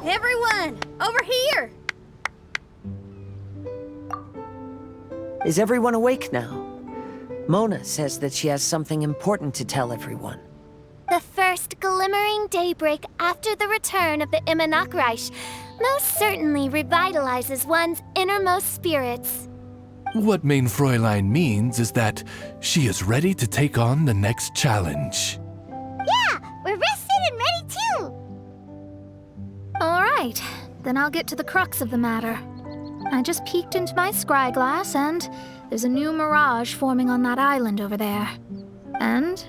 Everyone, over here! Is everyone awake now? Mona says that she has something important to tell everyone. The first glimmering daybreak after the return of the Immunachreich most certainly revitalizes one's innermost spirits. What Main Fräulein means is that she is ready to take on the next challenge. Yeah, we're rested and ready too! Alright, then I'll get to the crux of the matter. I just peeked into my scry glass and there's a new mirage forming on that island over there. And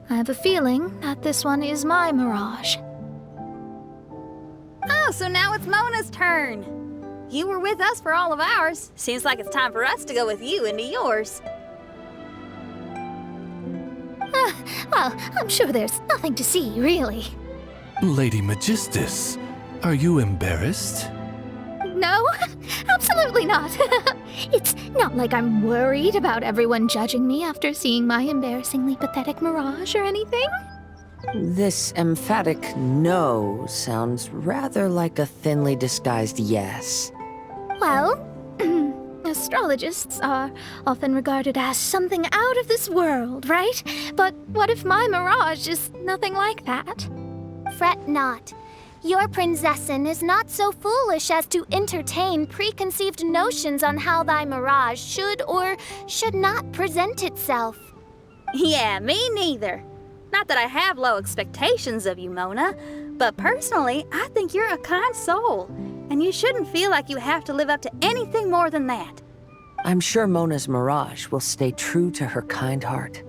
I have a feeling that this one is my mirage. Oh, so now it's Mona's turn. You were with us for all of ours. Seems like it's time for us to go with you into yours. Well, I'm sure there's nothing to see, really. Lady Magistus, are you embarrassed? No, absolutely not. It's not like I'm worried about everyone judging me after seeing my embarrassingly pathetic mirage or anything. This emphatic no sounds rather like a thinly disguised yes. Well, astrologists are often regarded as something out of this world, right? But what if my mirage is nothing like that? Fret not. Your prinzessin is not so foolish as to entertain preconceived notions on how thy mirage should or should not present itself. Yeah, me neither. Not that I have low expectations of you, Mona, but personally, I think you're a kind soul, and you shouldn't feel like you have to live up to anything more than that. I'm sure Mona's mirage will stay true to her kind heart.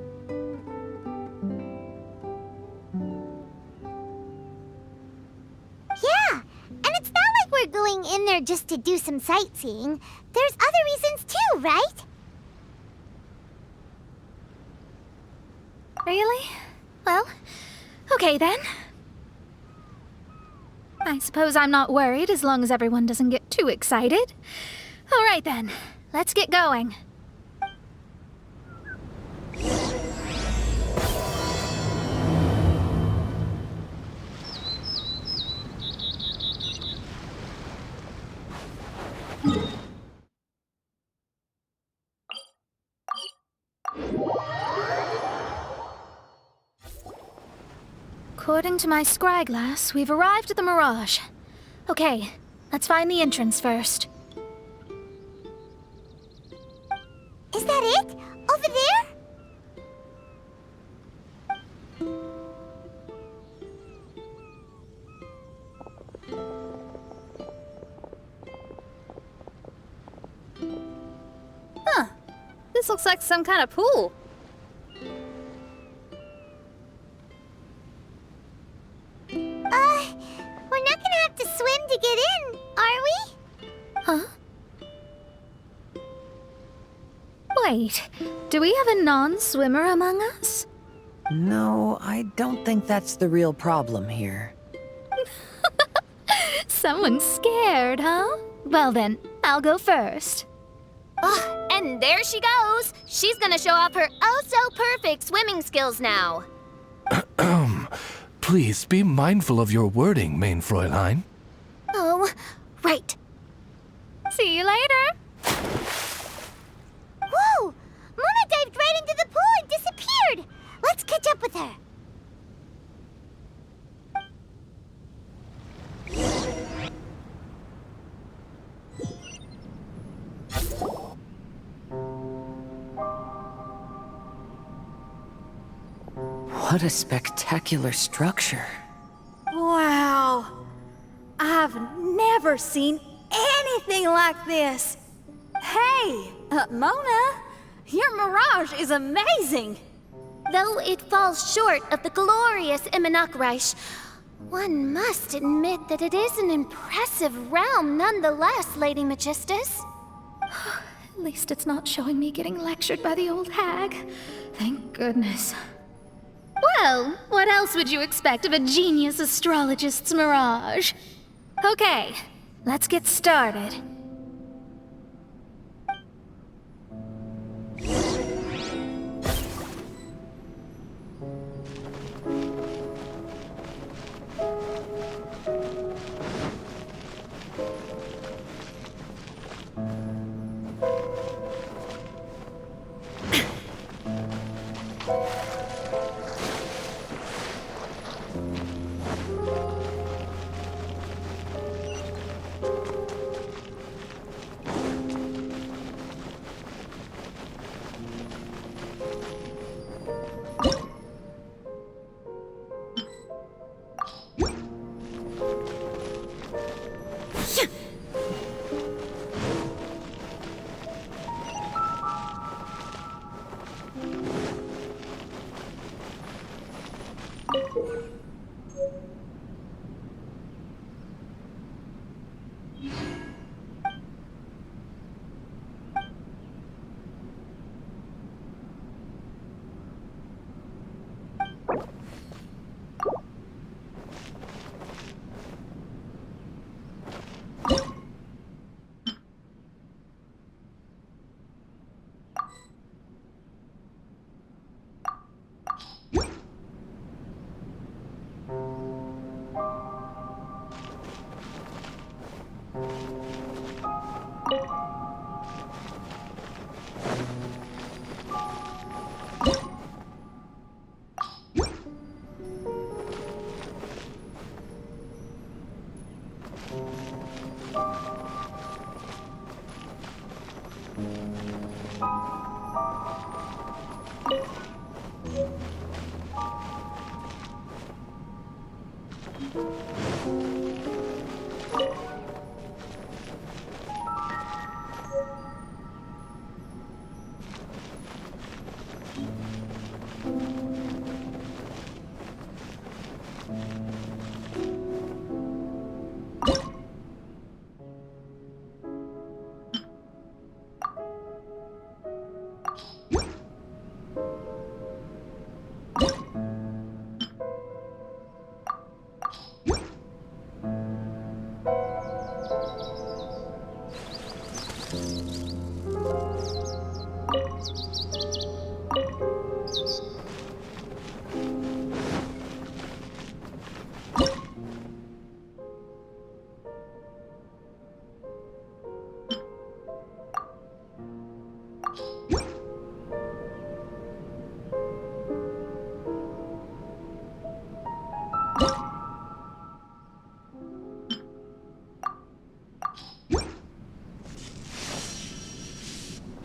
Yeah, and it's not like we're going in there just to do some sightseeing. There's other reasons too, right? Really? Well, okay then. I suppose I'm not worried as long as everyone doesn't get too excited. All right then, let's get going. According to my scry glass, we've arrived at the Mirage. Okay, let's find the entrance first. Is that it? Over there? Huh. This looks like some kind of pool. We're not gonna have to swim to get in, are we? Huh? Wait, do we have a non-swimmer among us? No, I don't think that's the real problem here. Someone's scared, huh? Well then, I'll go first. Oh, and there she goes. She's gonna show off her oh-so-perfect swimming skills now. Please be mindful of your wording, Main Fräulein. Oh, right. See you later. Whoa! Mona dived right into the pool and disappeared! Let's catch up with her. What a spectacular structure. Wow. I've never seen anything like this. Hey, Mona, your mirage is amazing. Though it falls short of the glorious Immunachreich, one must admit that it is an impressive realm nonetheless, Lady Magistus. At least it's not showing me getting lectured by the old hag. Thank goodness. Well, what else would you expect of a genius astrologist's mirage? Okay, let's get started.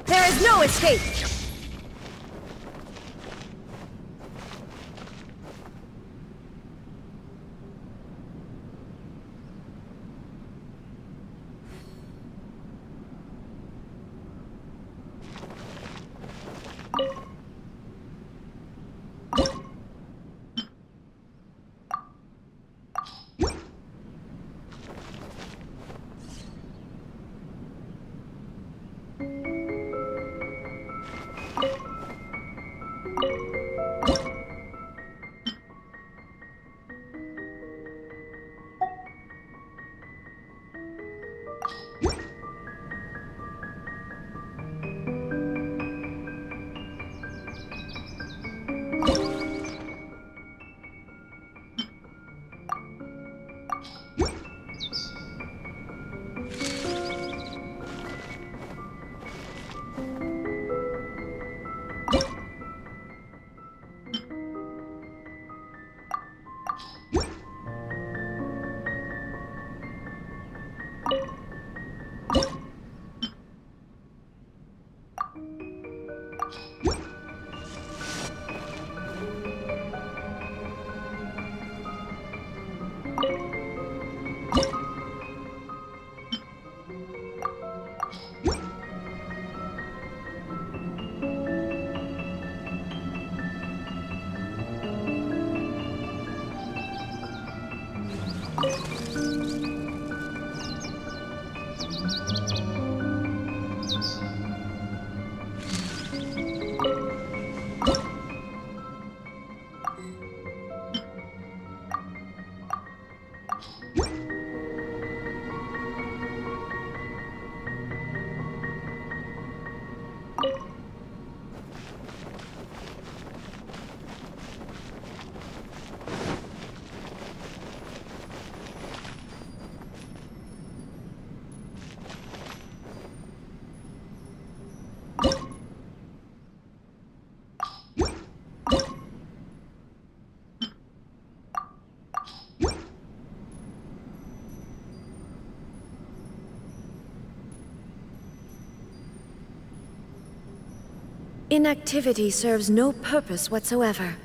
There is no escape! Inactivity serves no purpose whatsoever.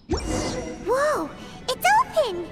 Whoa! It's open!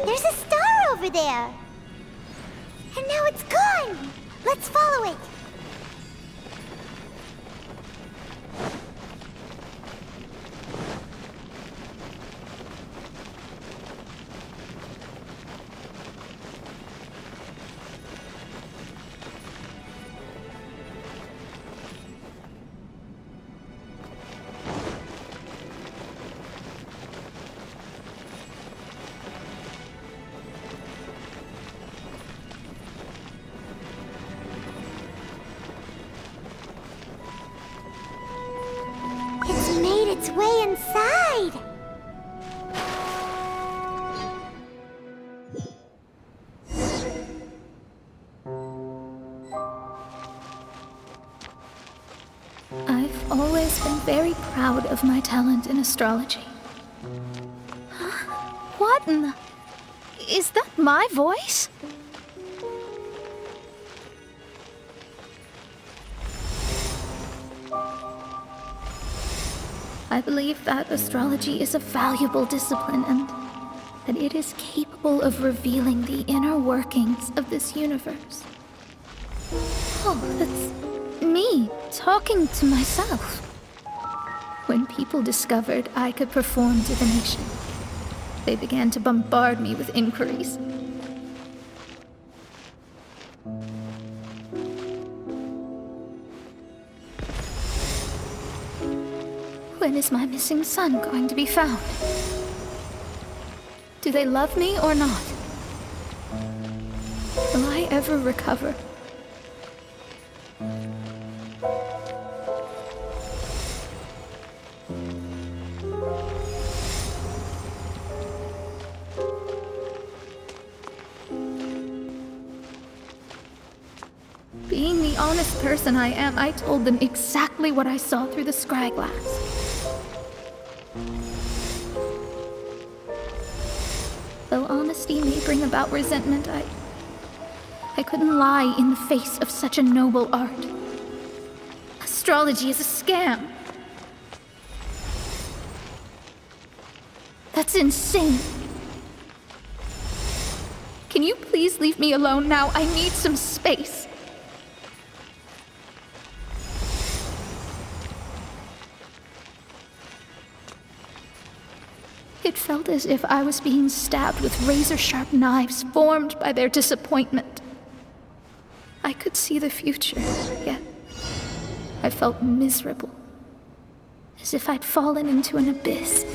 There's a star over there. And now it's gone. Let's follow it. It's made its way inside. I've always been very proud of my talent in astrology. What in the... Is that my voice? I believe that astrology is a valuable discipline and that it is capable of revealing the inner workings of this universe. Oh, that's me talking to myself. When people discovered I could perform divination, they began to bombard me with inquiries. When is my missing son going to be found? Do they love me or not? Will I ever recover? Being the honest person I am, I told them exactly what I saw through the scry glass. Though honesty may bring about resentment, I couldn't lie in the face of such a noble art. Astrology is a scam. That's insane. Can you please leave me alone now? I need some space. It felt as if I was being stabbed with razor-sharp knives formed by their disappointment. I could see the future, yet I felt miserable, as if I'd fallen into an abyss.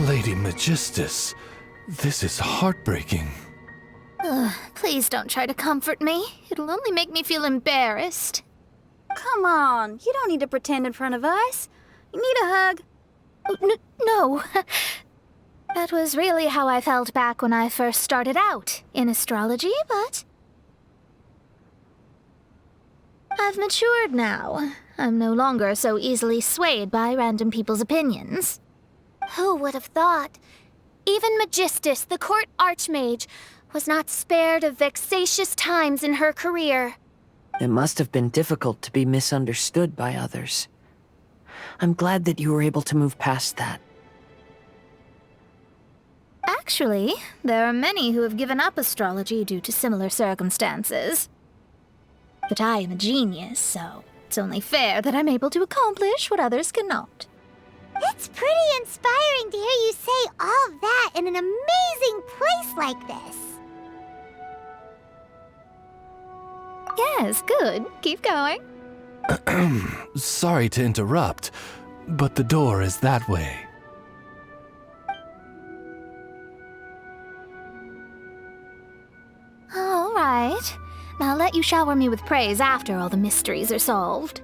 Lady Magistus, this is heartbreaking. Please don't try to comfort me. It'll only make me feel embarrassed. Come on, you don't need to pretend in front of us. You need a hug. No. That was really how I felt back when I first started out in astrology, but I've matured now. I'm no longer so easily swayed by random people's opinions. Who would have thought? Even Magistus, the court archmage, was not spared of vexatious times in her career. It must have been difficult to be misunderstood by others. I'm glad that you were able to move past that. Actually, there are many who have given up astrology due to similar circumstances. But I am a genius, so it's only fair that I'm able to accomplish what others cannot. It's pretty inspiring to hear you say all that in an amazing place like this. Yes, good. Keep going. Sorry to interrupt, but the door is that way. All right. Now let you shower me with praise after all the mysteries are solved.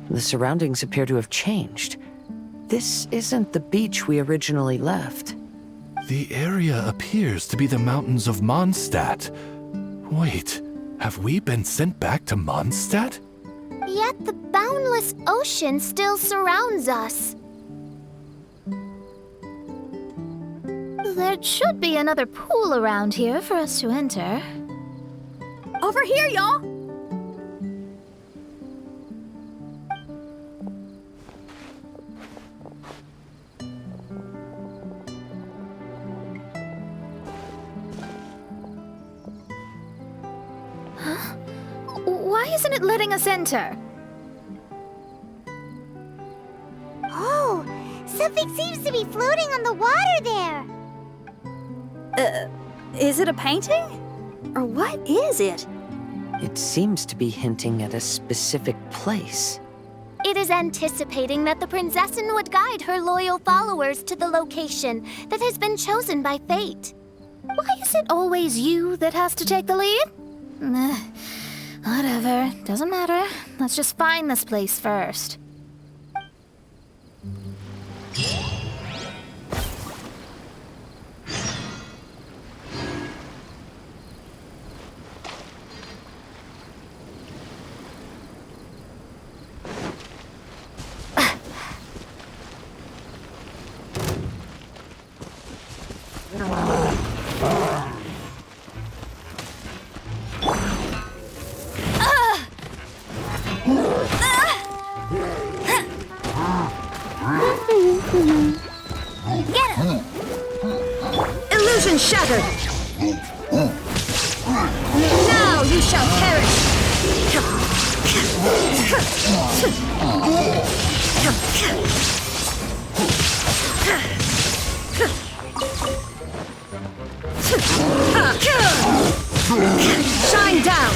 The surroundings appear to have changed. This isn't the beach we originally left. The area appears to be the mountains of Mondstadt. Wait, have we been sent back to Mondstadt? Yet the boundless ocean still surrounds us. There should be another pool around here for us to enter. Over here, y'all! Why isn't it letting us enter? Oh, something seems to be floating on the water there. Is it a painting? Or what is it? It seems to be hinting at a specific place. It is anticipating that the Princessin would guide her loyal followers to the location that has been chosen by fate. Why is it always you that has to take the lead? Whatever, doesn't matter. Let's just find this place first. Illusion shattered! Now you shall perish! Shine down!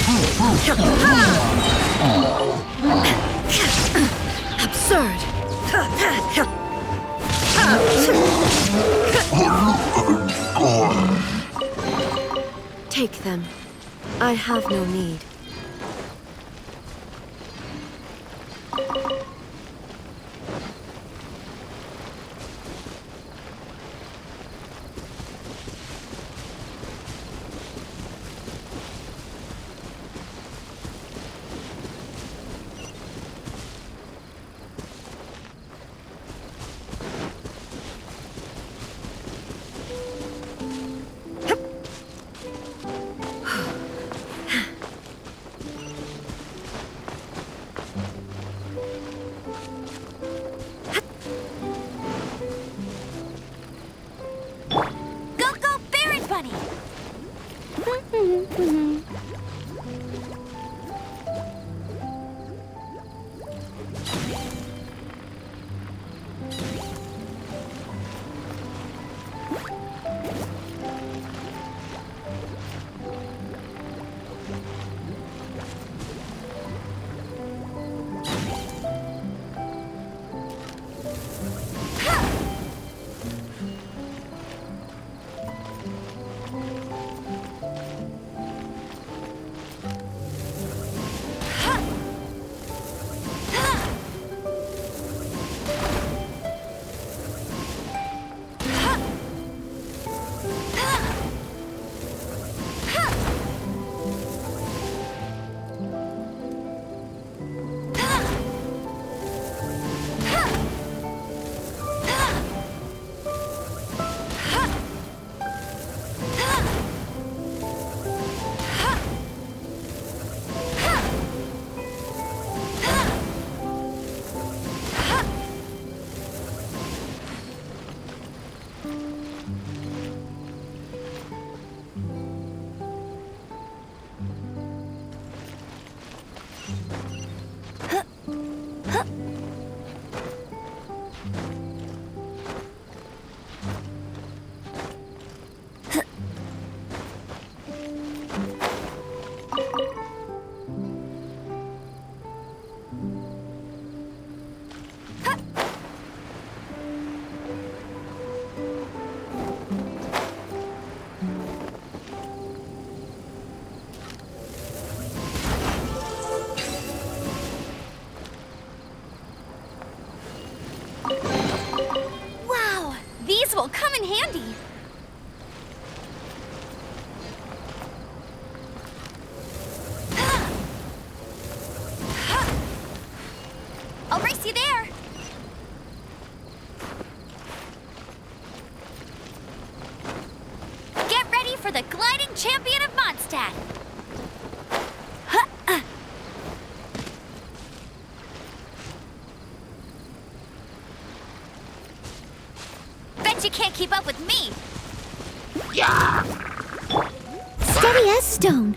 Absurd! Take them. I have no need. Wow, these will come in handy. I'll race you there. Get ready for the gliding champion of Mondstadt. Bet you can't keep up with me. Steady as stone.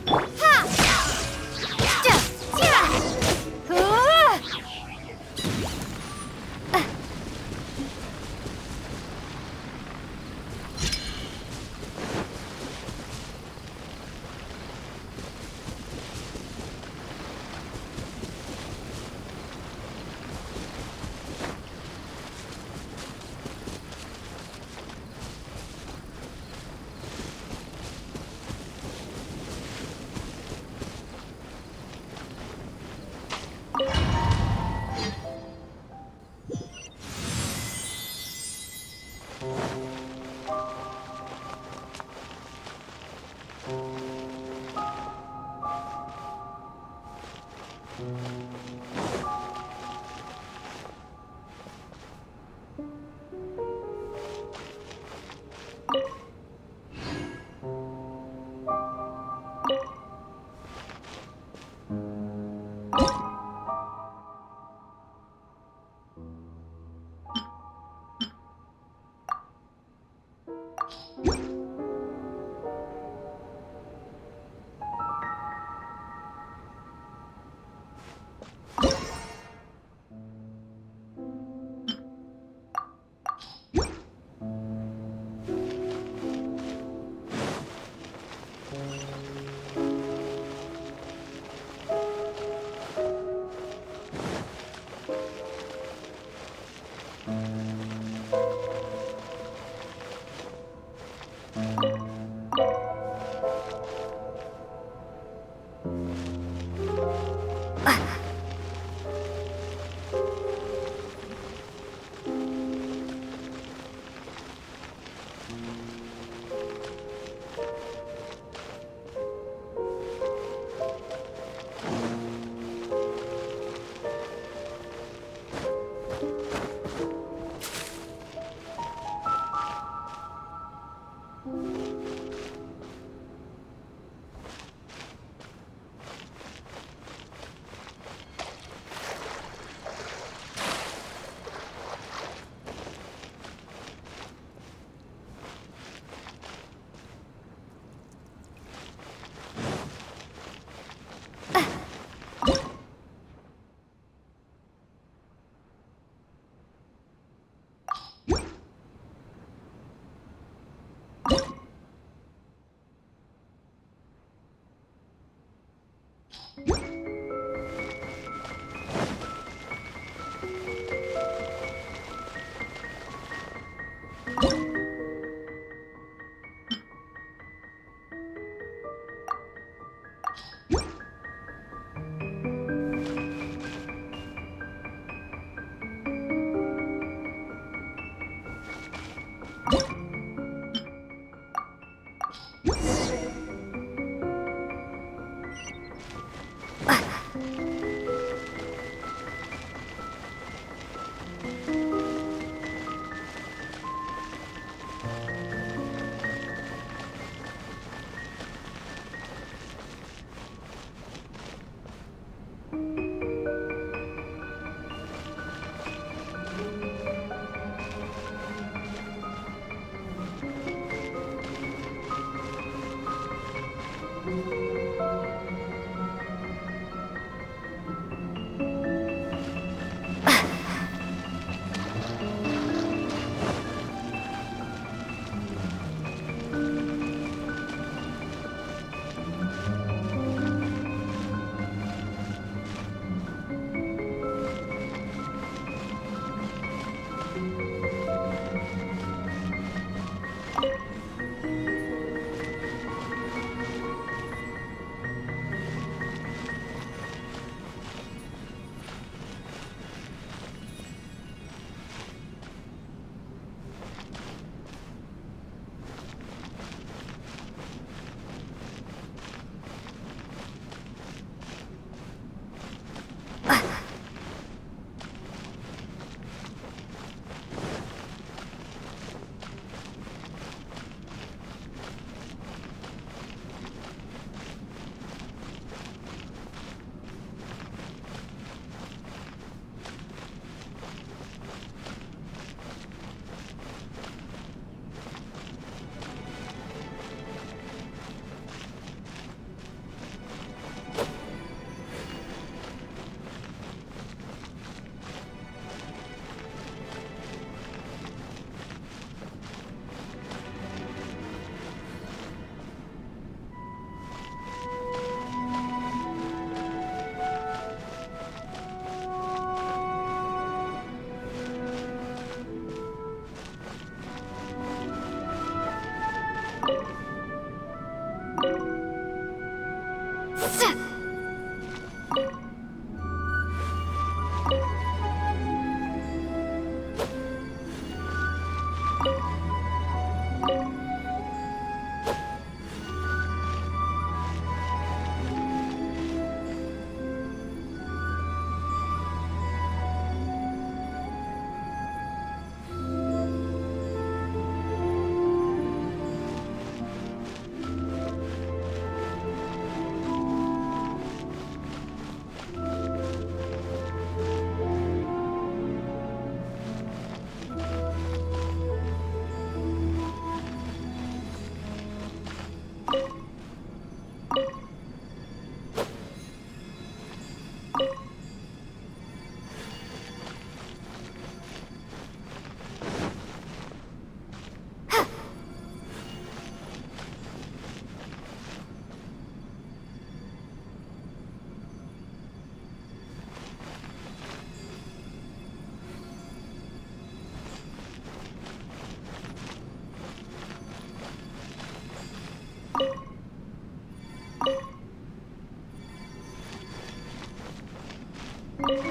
Look!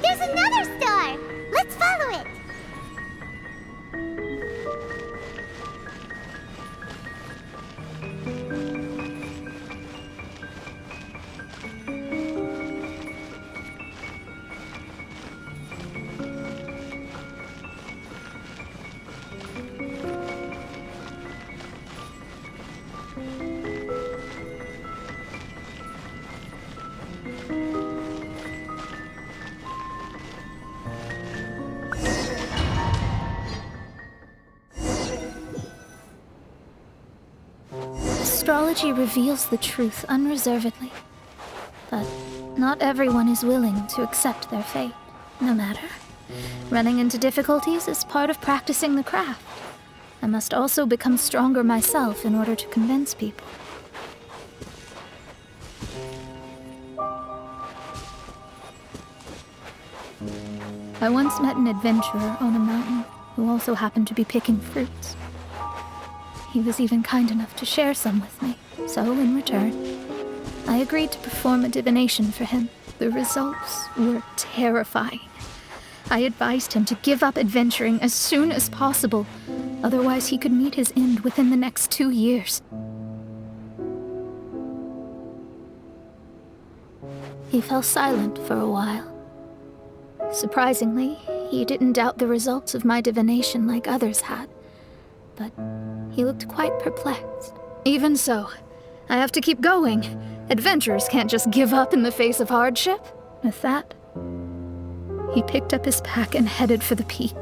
There's another star! Let's follow it! Astrology reveals the truth unreservedly. But not everyone is willing to accept their fate, no matter. Running into difficulties is part of practicing the craft. I must also become stronger myself in order to convince people. I once met an adventurer on a mountain who also happened to be picking fruits. He was even kind enough to share some with me, so in return, I agreed to perform a divination for him. The results were terrifying. I advised him to give up adventuring as soon as possible, otherwise he could meet his end within the next 2 years. He fell silent for a while. Surprisingly, he didn't doubt the results of my divination like others had, but he looked quite perplexed. Even so, I have to keep going. Adventurers can't just give up in the face of hardship. With that, he picked up his pack and headed for the peak.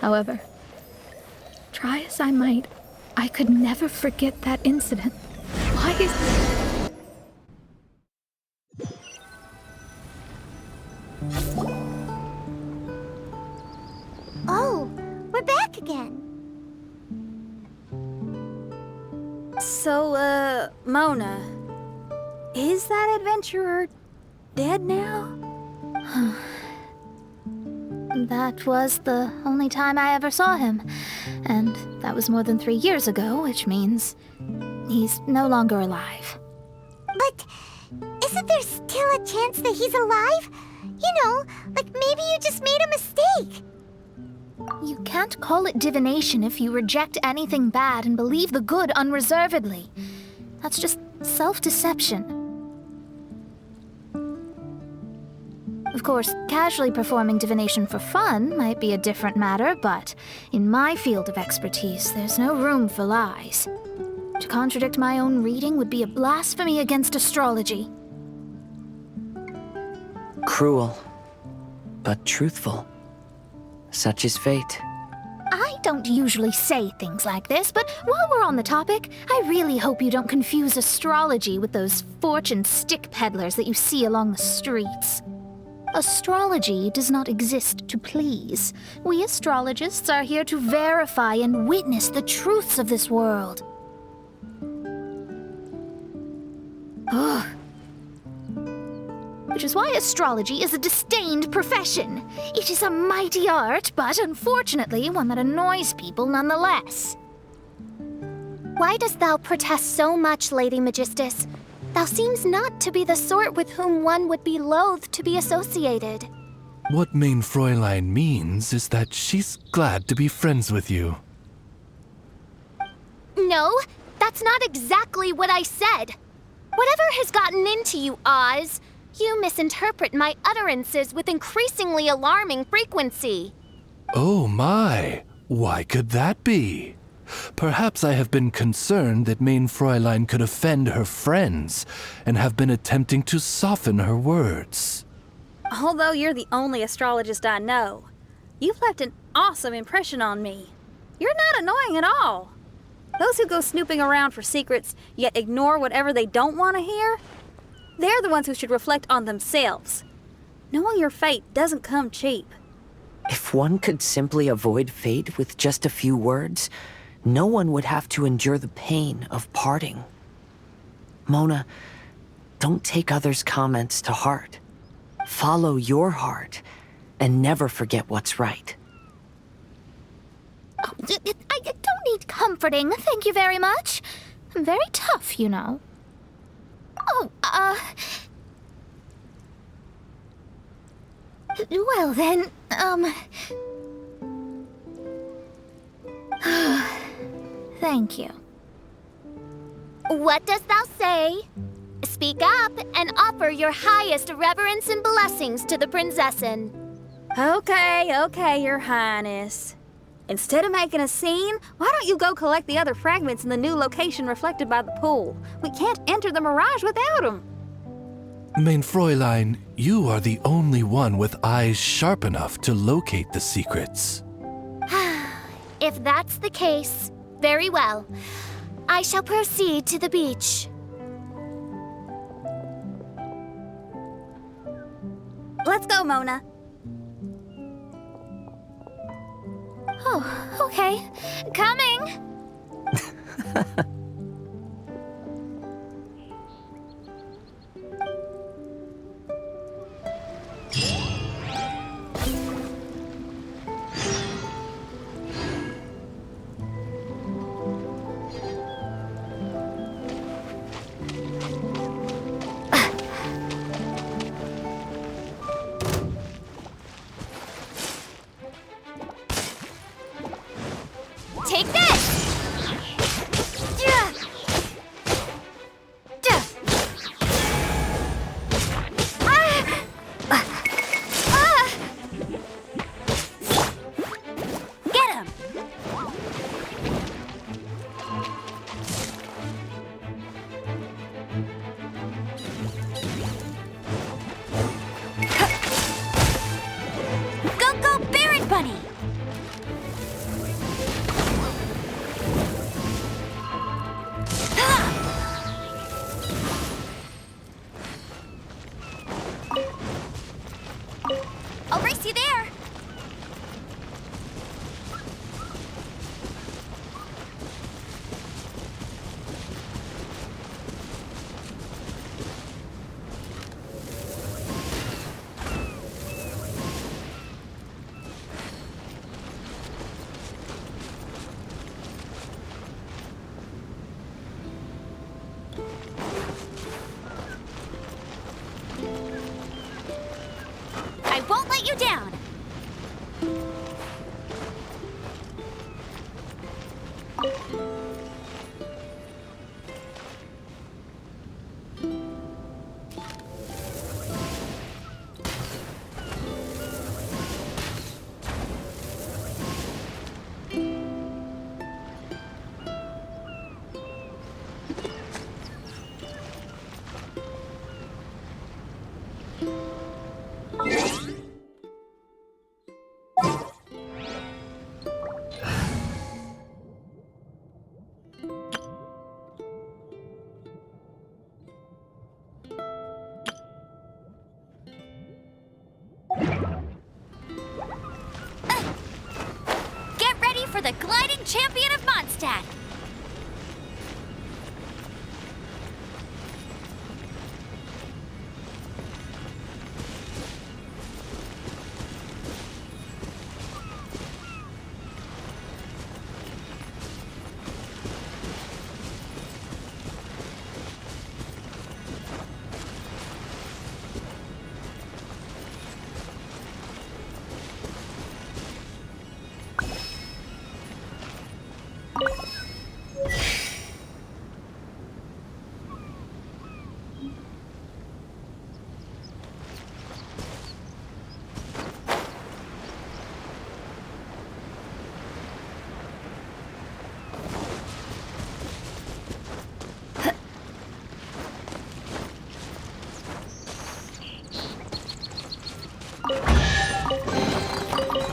However, try as I might, I could never forget that incident. Why is... Oh, we're back again. So, Mona, is that adventurer dead now? That was the only time I ever saw him, and that was more than 3 years ago, which means he's no longer alive. But isn't there still a chance that he's alive? You know, like maybe you just made a mistake. You can't call it divination if you reject anything bad and believe the good unreservedly. That's just self-deception. Of course, casually performing divination for fun might be a different matter, but in my field of expertise, there's no room for lies. To contradict my own reading would be a blasphemy against astrology. Cruel, but truthful. Such is fate. I don't usually say things like this, but while we're on the topic, I really hope you don't confuse astrology with those fortune stick peddlers that you see along the streets. Astrology does not exist to please. We astrologists are here to verify and witness the truths of this world. Ugh. Which is why astrology is a disdained profession. It is a mighty art, but unfortunately one that annoys people nonetheless. Why dost thou protest so much, Lady Magistus? Thou seems not to be the sort with whom one would be loath to be associated. What mein Fräulein means is that she's glad to be friends with you. No, that's not exactly what I said. Whatever has gotten into you, Oz? You misinterpret my utterances with increasingly alarming frequency. Oh my, why could that be? Perhaps I have been concerned that mein Fräulein could offend her friends, and have been attempting to soften her words. Although you're the only astrologist I know, you've left an awesome impression on me. You're not annoying at all. Those who go snooping around for secrets, yet ignore whatever they don't want to hear, they're the ones who should reflect on themselves. Knowing your fate doesn't come cheap. If one could simply avoid fate with just a few words, no one would have to endure the pain of parting. Mona, don't take others' comments to heart. Follow your heart, and never forget what's right. Oh, I don't need comforting, thank you very much. I'm very tough, you know. Oh, well then, thank you. What dost thou say? Speak up and offer your highest reverence and blessings to the Prinzessin. Okay, Your Highness. Instead of making a scene, why don't you go collect the other fragments in the new location reflected by the pool? We can't enter the Mirage without them. Mein Fräulein, you are the only one with eyes sharp enough to locate the secrets. If that's the case, very well. I shall proceed to the beach. Let's go, Mona. Oh, okay. Coming! Take this! Get him! Go, Barrett Bunny! Get ready for the gliding champion of Mondstadt!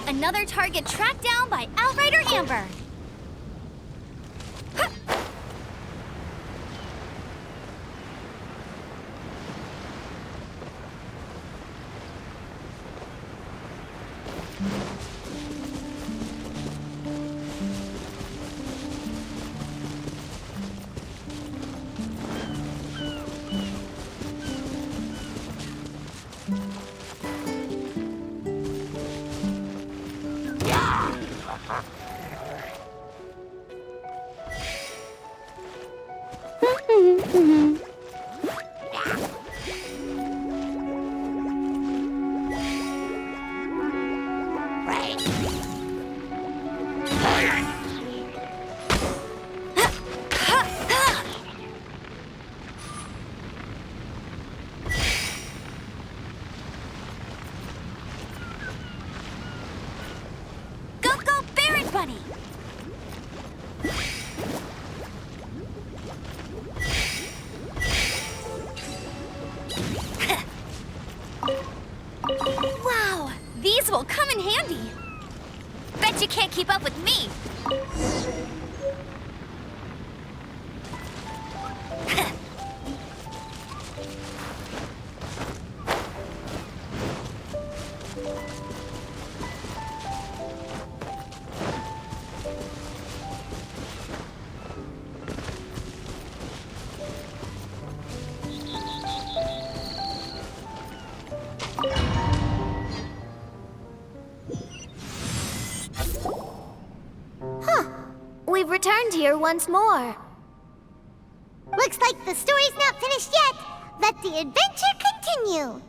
Another target tracked down by Outrider Amber. Bunny! Wow! These will come in handy! Bet you can't keep up with me! We've returned here once more. Looks like the story's not finished yet. Let the adventure continue.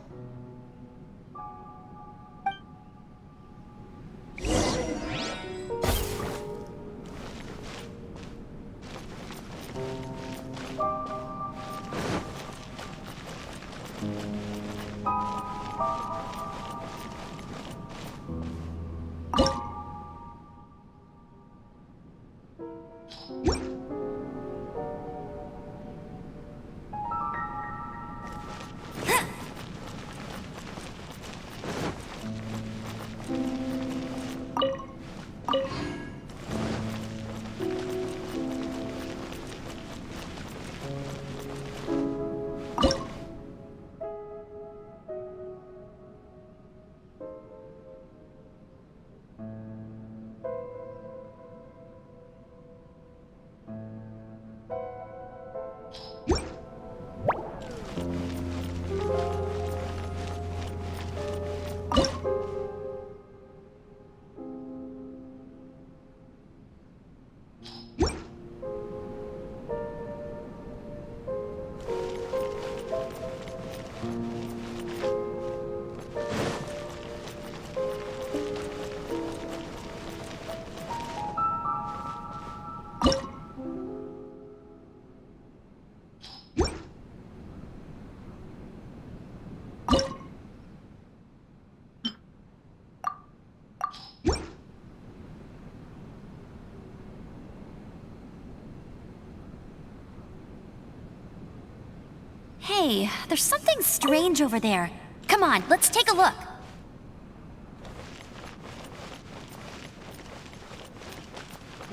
Hey, there's something strange over there. Come on, let's take a look.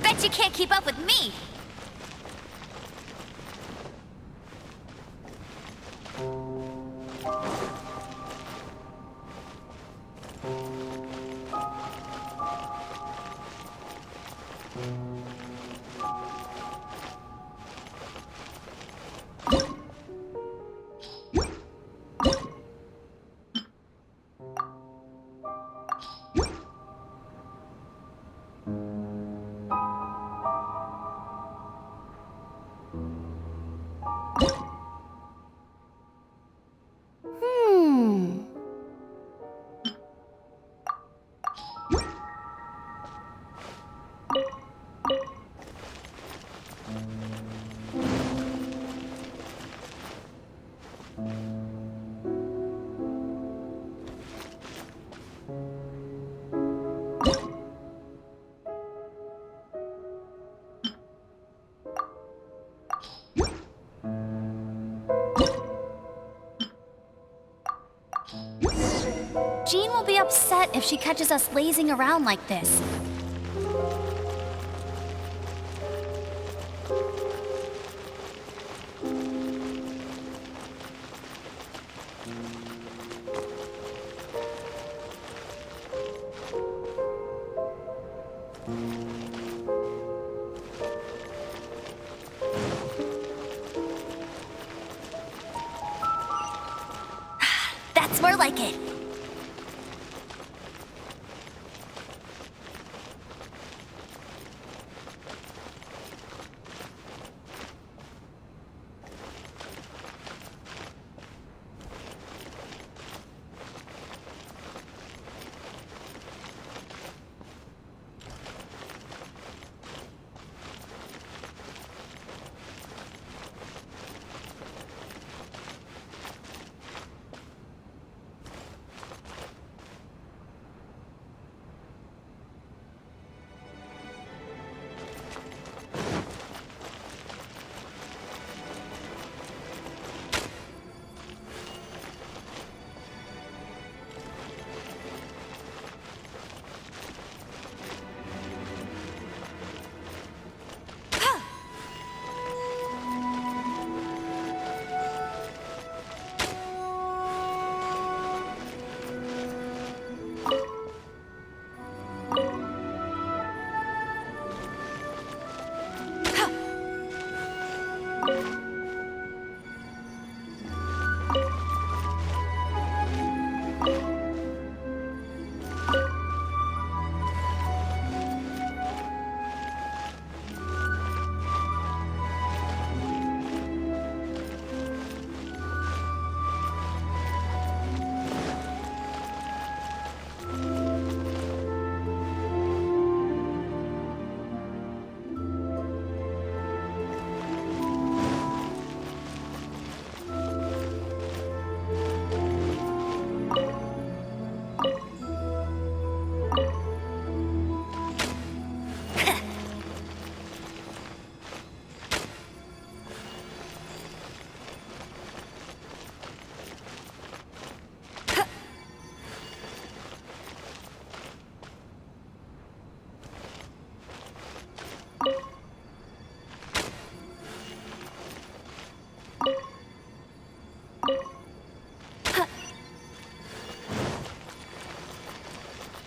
Bet you can't keep up with me! Jean will be upset if she catches us lazing around like this. That's more like it.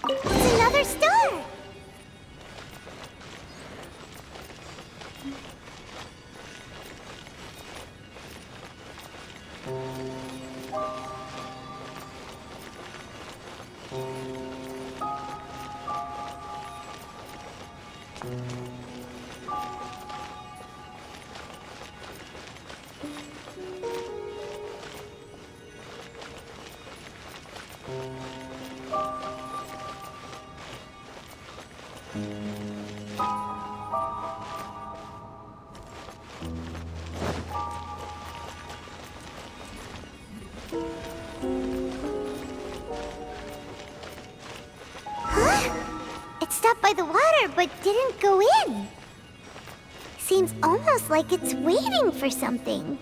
It's another star! It stopped by the water, but didn't go in. Seems almost like it's waiting for something.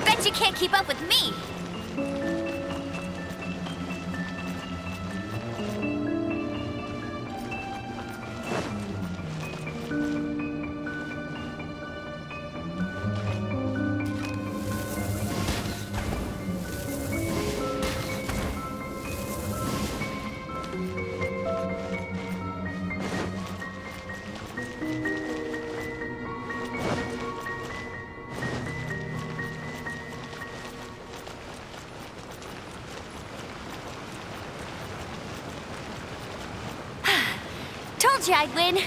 Bet you can't keep up with me! Told you I'd win.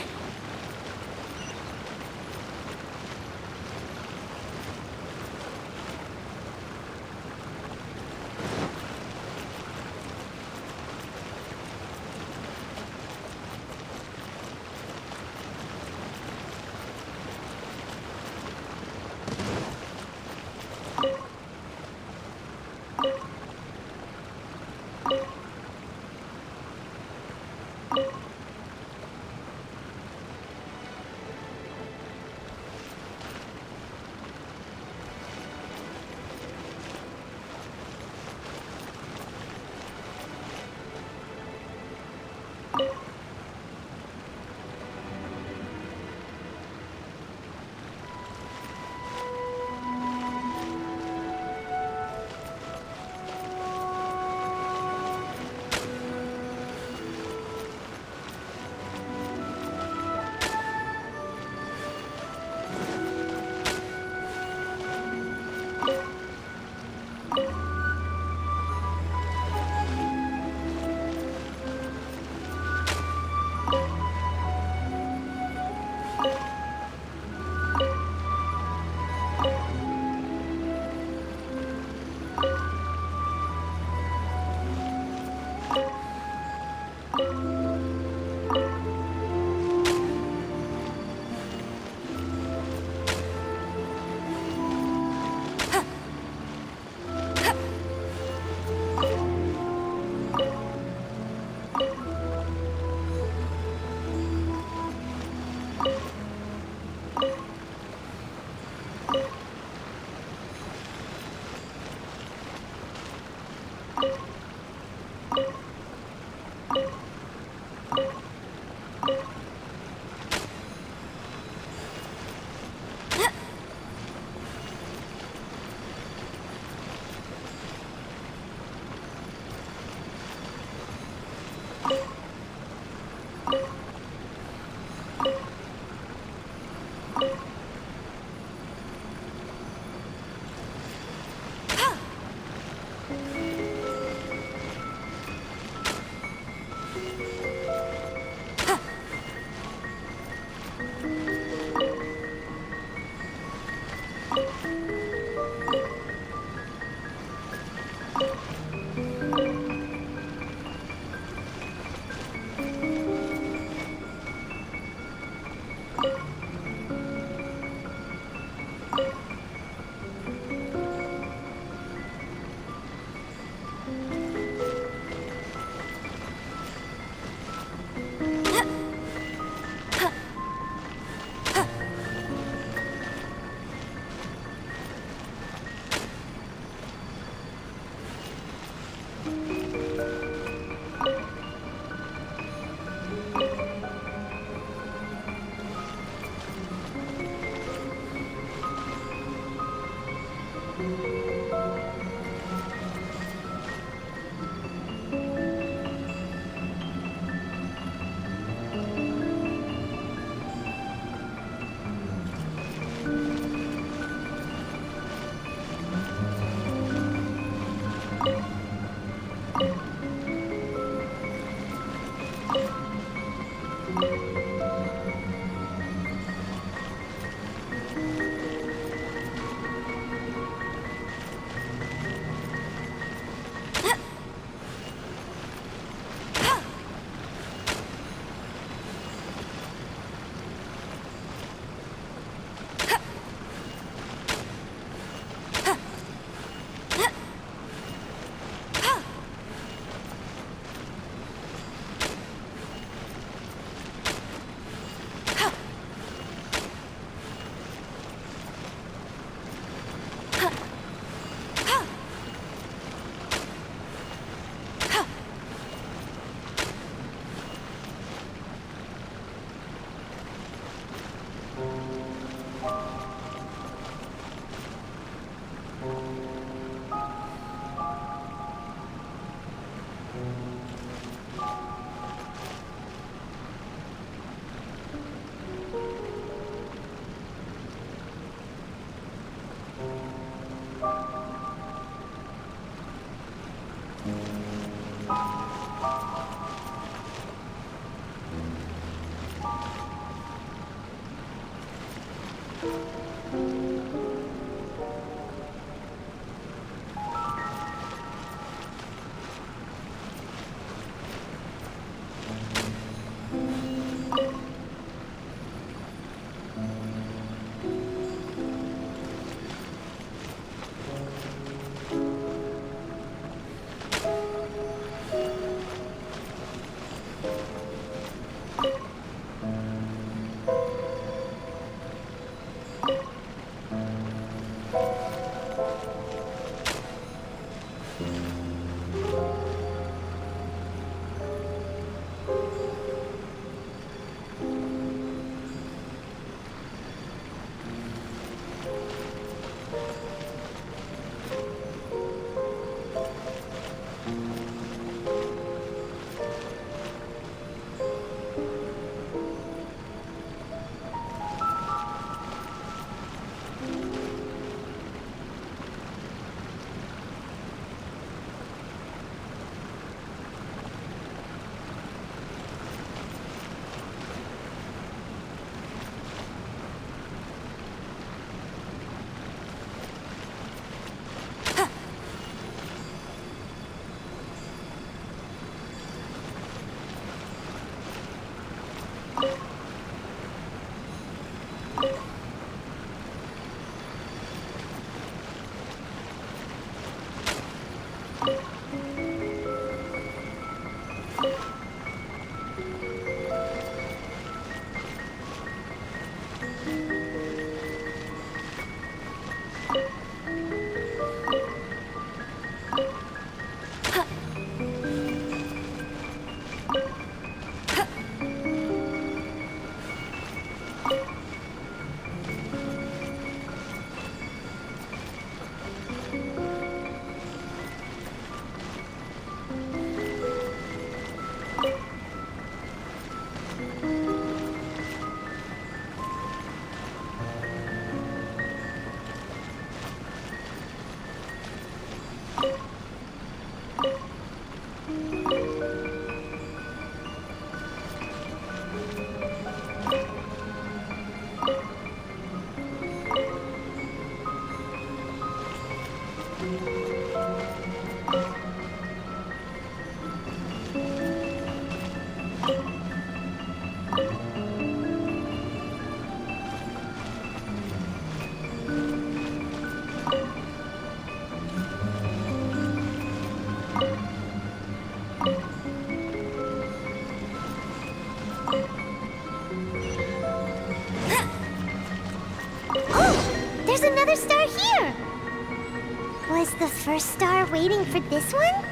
Was the first star waiting for this one?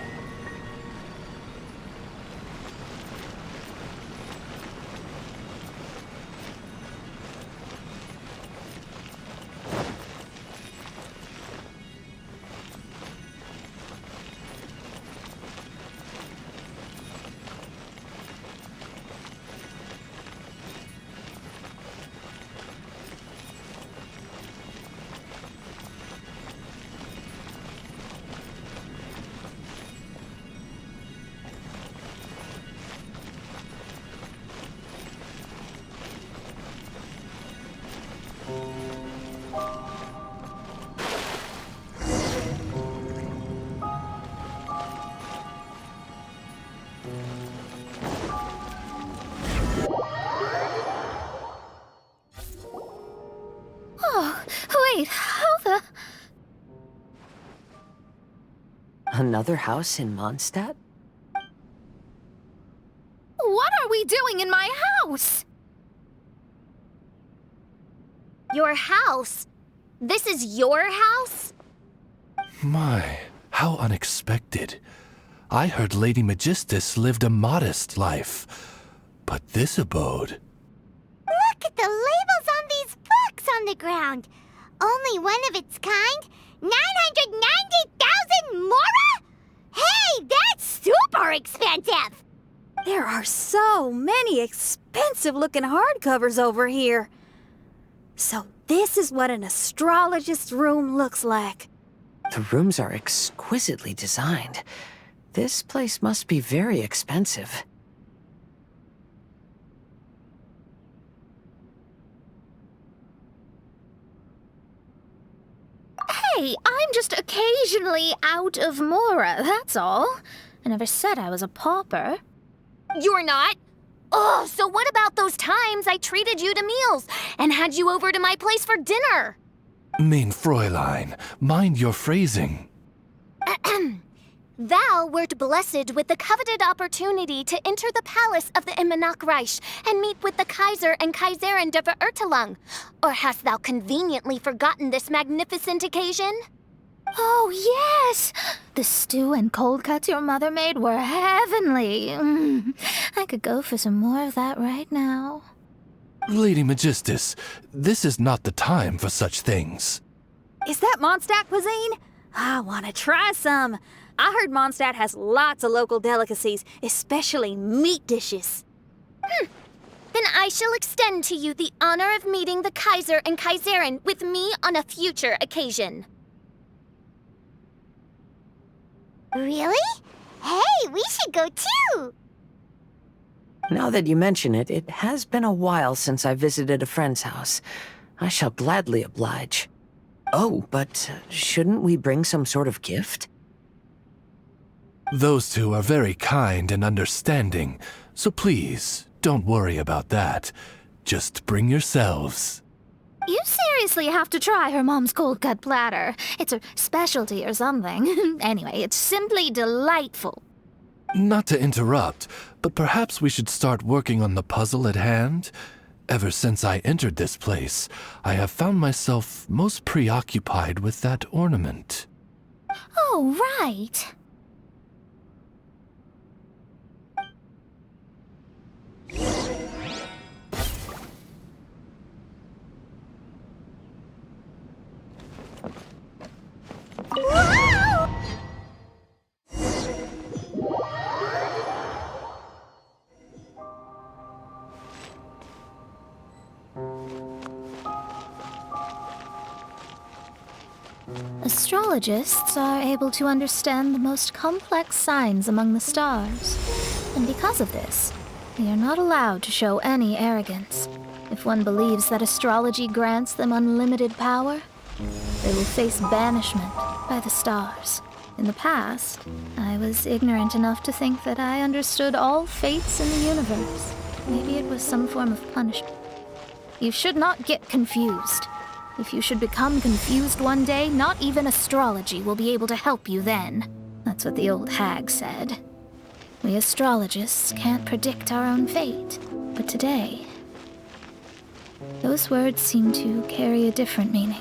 Wait, how the... Another house in Mondstadt? What are we doing in my house? Your house? This is your house? My, how unexpected. I heard Lady Magistus lived a modest life, but this abode... Look at the labels on these books on the ground. Only one of its kind? 990,000 mora? Hey, that's super expensive! There are so many expensive-looking hardcovers over here. So this is what an astrologist's room looks like. The rooms are exquisitely designed. This place must be very expensive. Hey, I'm just occasionally out of mora, that's all. I never said I was a pauper. You're not? Oh, so what about those times I treated you to meals and had you over to my place for dinner? Mein Fräulein, mind your phrasing. Thou wert blessed with the coveted opportunity to enter the palace of the Immanach and meet with the Kaiser and Kaiserin der Verurteilung. Or hast thou conveniently forgotten this magnificent occasion? Oh, yes! The stew and cold cuts your mother made were heavenly. I could go for some more of that right now. Lady Magistus, this is not the time for such things. Is that Mondstadt cuisine? I want to try some. I heard Mondstadt has lots of local delicacies, especially meat dishes. Then I shall extend to you the honor of meeting the Kaiser and Kaiserin with me on a future occasion. Really? Hey, we should go too! Now that you mention it, it has been a while since I visited a friend's house. I shall gladly oblige. Oh, but shouldn't we bring some sort of gift? Those two are very kind and understanding, so please, don't worry about that. Just bring yourselves. You seriously have to try her mom's cold cut platter. It's her specialty or something. Anyway, it's simply delightful. Not to interrupt, but perhaps we should start working on the puzzle at hand? Ever since I entered this place, I have found myself most preoccupied with that ornament. Oh, right. Astrologists are able to understand the most complex signs among the stars. And because of this, they are not allowed to show any arrogance. If one believes that astrology grants them unlimited power, they will face banishment by the stars. In the past, I was ignorant enough to think that I understood all fates in the universe. Maybe it was some form of punishment. You should not get confused. If you should become confused one day, not even astrology will be able to help you then. That's what the old hag said. We astrologists can't predict our own fate. But today, those words seem to carry a different meaning.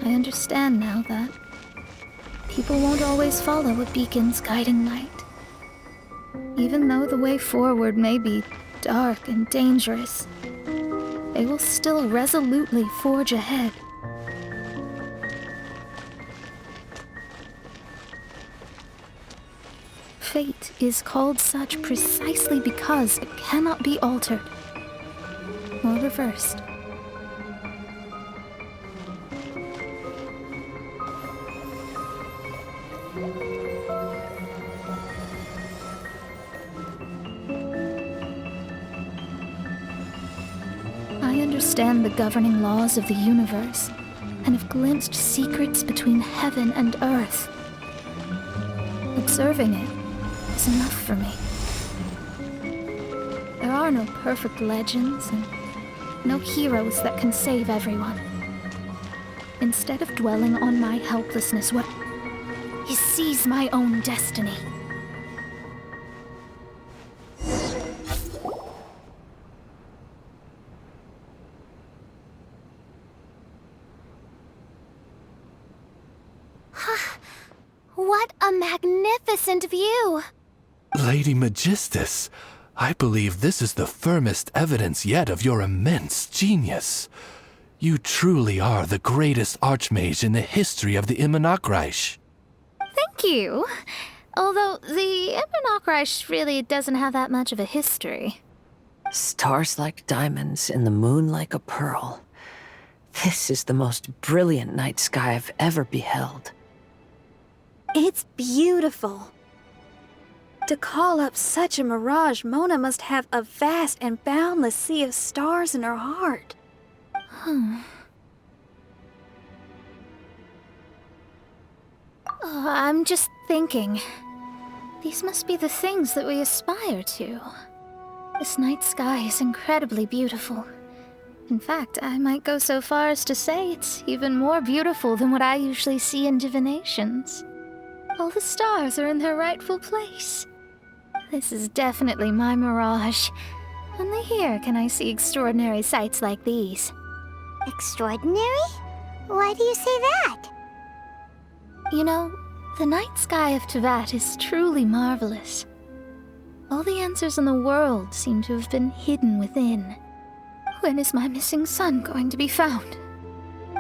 I understand now that people won't always follow a beacon's guiding light. Even though the way forward may be dark and dangerous, they will still resolutely forge ahead. Fate is called such precisely because it cannot be altered or reversed. I understand the governing laws of the universe and have glimpsed secrets between heaven and earth. Observing it is enough for me. There are no perfect legends and no heroes that can save everyone. Instead of dwelling on my helplessness, what is seize my own destiny. What a magnificent view! Lady Magistus, I believe this is the firmest evidence yet of your immense genius. You truly are the greatest archmage in the history of the Immanakreich. Thank you. Although the Immernacht really doesn't have that much of a history. Stars like diamonds and the moon like a pearl. This is the most brilliant night sky I've ever beheld. It's beautiful. To call up such a mirage, Mona must have a vast and boundless sea of stars in her heart. I'm just thinking. These must be the things that we aspire to. This night sky is incredibly beautiful. In fact, I might go so far as to say it's even more beautiful than what I usually see in divinations. All the stars are in their rightful place. This is definitely my mirage. Only here can I see extraordinary sights like these. Extraordinary? Why do you say that? You know, the night sky of Tevat is truly marvelous. All the answers in the world seem to have been hidden within. When is my missing son going to be found?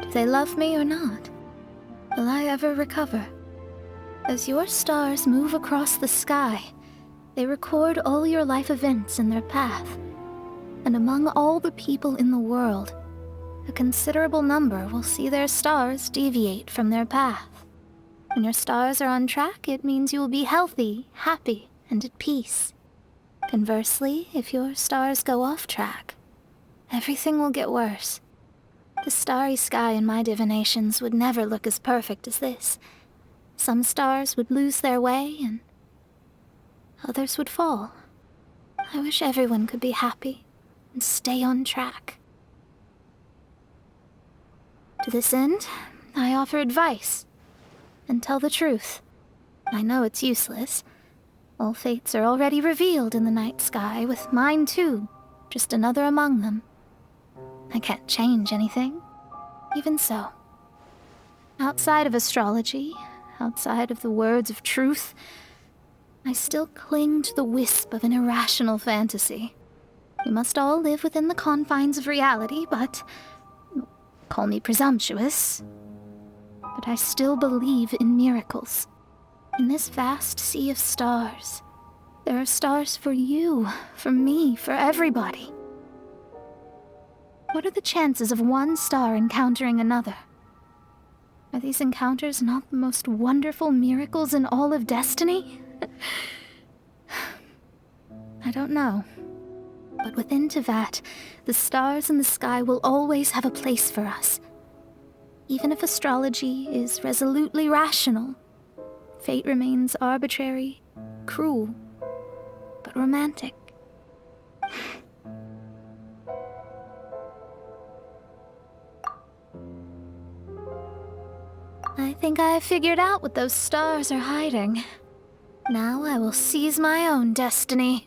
Do they love me or not? Will I ever recover? As your stars move across the sky, they record all your life events in their path. And among all the people in the world, a considerable number will see their stars deviate from their path. When your stars are on track, it means you will be healthy, happy, and at peace. Conversely, if your stars go off track, everything will get worse. The starry sky in my divinations would never look as perfect as this. Some stars would lose their way, and others would fall. I wish everyone could be happy and stay on track. To this end, I offer advice and tell the truth. I know it's useless. All fates are already revealed in the night sky, with mine too, just another among them. I can't change anything. Even so, outside of astrology, outside of the words of truth, I still cling to the wisp of an irrational fantasy. We must all live within the confines of reality, but call me presumptuous. But I still believe in miracles. In this vast sea of stars, there are stars for you, for me, for everybody. What are the chances of one star encountering another? Are these encounters not the most wonderful miracles in all of destiny? I don't know. But within Tevat, the stars in the sky will always have a place for us. Even if astrology is resolutely rational, fate remains arbitrary, cruel, but romantic. I think I have figured out what those stars are hiding. Now I will seize my own destiny.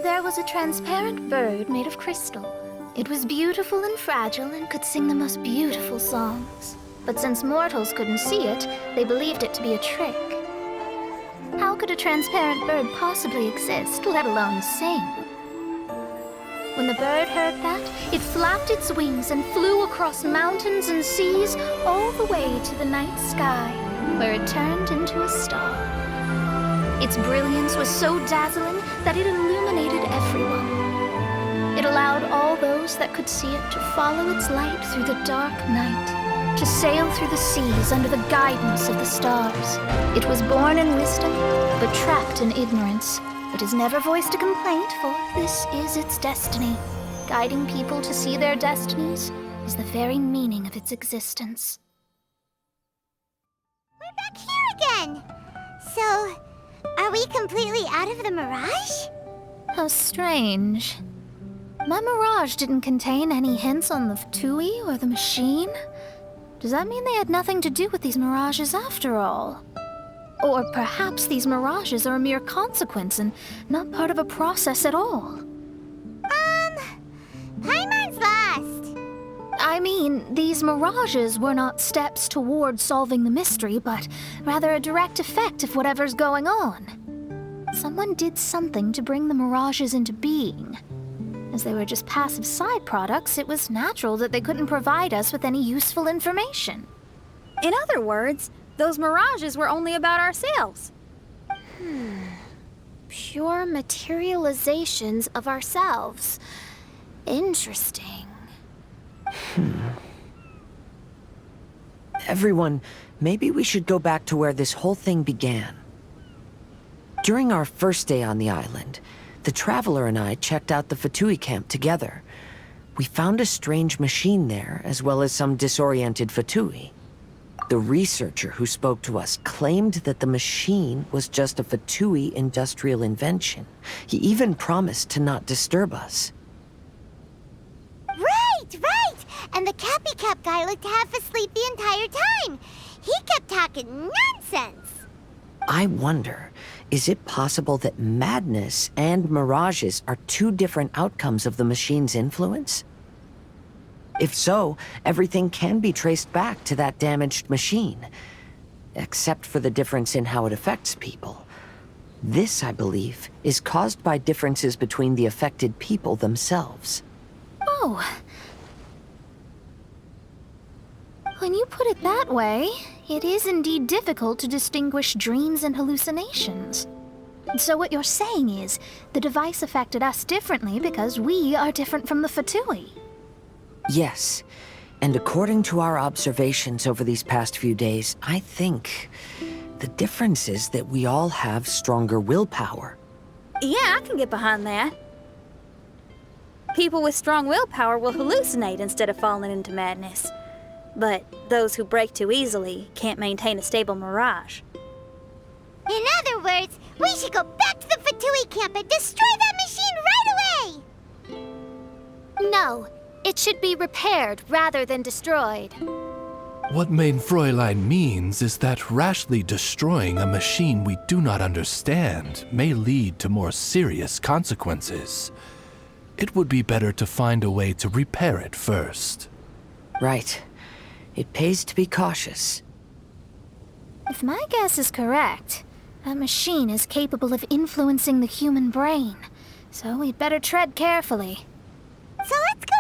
There was a transparent bird made of crystal. It was beautiful and fragile and could sing the most beautiful songs. But since mortals couldn't see it, they believed it to be a trick. How could a transparent bird possibly exist, let alone sing? When the bird heard that, it flapped its wings and flew across mountains and seas all the way to the night sky, where it turned into a star. Its brilliance was so dazzling that it illuminated everyone. It allowed all those that could see it to follow its light through the dark night, to sail through the seas under the guidance of the stars. It was born in wisdom, but trapped in ignorance. It has never voiced a complaint, for this is its destiny. Guiding people to see their destinies is the very meaning of its existence. We're back here again! So, are we completely out of the mirage? How strange. My mirage didn't contain any hints on the V2.8 or the machine. Does that mean they had nothing to do with these mirages after all? Or perhaps these mirages are a mere consequence and not part of a process at all? Paimon's lost. I mean, these mirages were not steps toward solving the mystery, but rather a direct effect of whatever's going on. Someone did something to bring the mirages into being. As they were just passive side products, it was natural that they couldn't provide us with any useful information. In other words, those mirages were only about ourselves. Pure materializations of ourselves. Interesting. Everyone, maybe we should go back to where this whole thing began. During our first day on the island, the Traveler and I checked out the V2.8 camp together. We found a strange machine there, as well as some disoriented V2.8. The researcher who spoke to us claimed that the machine was just a V2.8 industrial invention. He even promised to not disturb us. Right! And the Cappy Cap guy looked half asleep the entire time. He kept talking nonsense. I wonder, is it possible that madness and mirages are two different outcomes of the machine's influence? If so, everything can be traced back to that damaged machine, except for the difference in how it affects people. This, I believe, is caused by differences between the affected people themselves. Oh. When you put it that way, it is indeed difficult to distinguish dreams and hallucinations. So what you're saying is, the device affected us differently because we are different from the V2.8. Yes, and according to our observations over these past few days, I think the difference is that we all have stronger willpower. Yeah, I can get behind that. People with strong willpower will hallucinate instead of falling into madness. But those who break too easily can't maintain a stable mirage. In other words, we should go back to the V2.8 camp and destroy that machine right away! No, it should be repaired rather than destroyed. What Main Fräulein means is that rashly destroying a machine we do not understand may lead to more serious consequences. It would be better to find a way to repair it first. Right. It pays to be cautious. If my guess is correct, that machine is capable of influencing the human brain. So we'd better tread carefully. So let's go